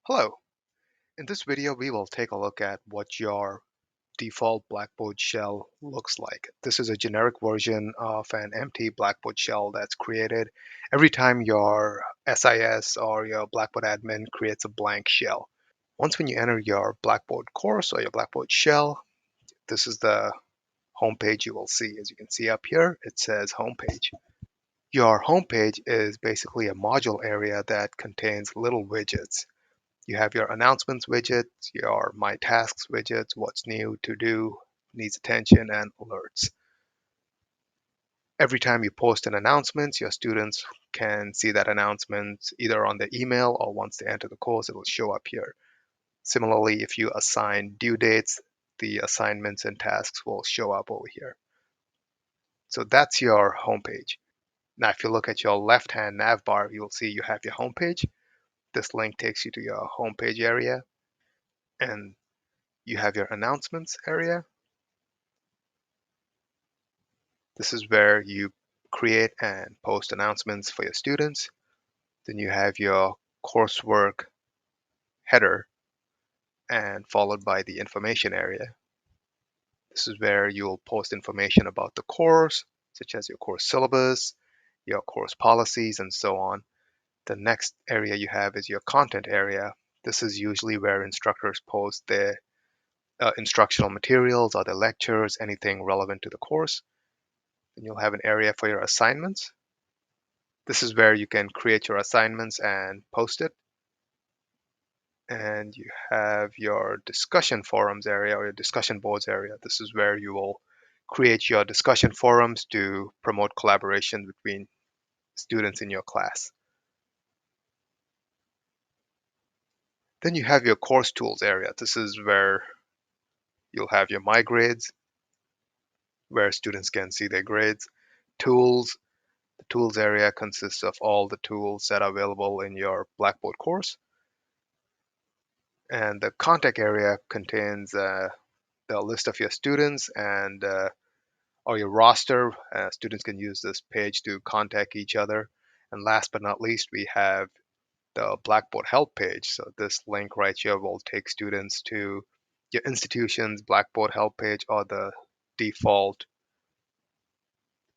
Hello. In this video, we will take a look at what your default Blackboard shell looks like. This is a generic version of an empty Blackboard shell that's created every time your SIS or your Blackboard admin creates a blank shell. Once when you enter your Blackboard course or your Blackboard shell, this is the homepage you will see. As you can see up here, it says homepage. Your homepage is basically a module area that contains little widgets. You have your announcements widget, your my tasks widgets, what's new, to do, needs attention, and alerts. Every time you post an announcement, your students can see that announcement either on the email or once they enter the course, it will show up here. Similarly, if you assign due dates, the assignments and tasks will show up over here. So that's your homepage. Now, if you look at your left-hand nav bar, you'll see you have your homepage. This link takes you to your homepage area, and you have your announcements area. This is where you create and post announcements for your students. Then you have your coursework header and followed by the information area. This is where you'll post information about the course, such as your course syllabus, your course policies, and so on. The next area you have is your content area. This is usually where instructors post their instructional materials or their lectures, anything relevant to the course. Then you'll have an area for your assignments. This is where you can create your assignments and post it. And you have your discussion forums area or your discussion boards area. This is where you will create your discussion forums to promote collaboration between students in your class. Then you have your course tools area. This is where you'll have your My Grades, where students can see their grades. Tools. The tools area consists of all the tools that are available in your Blackboard course. And the contact area contains the list of your students and or your roster. Students can use this page to contact each other. And last but not least, we have the Blackboard help page. So this link right here will take students to your institution's Blackboard help page or the default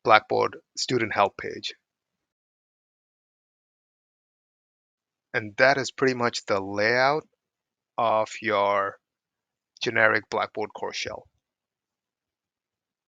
Blackboard student help page. And that is pretty much the layout of your generic Blackboard course shell.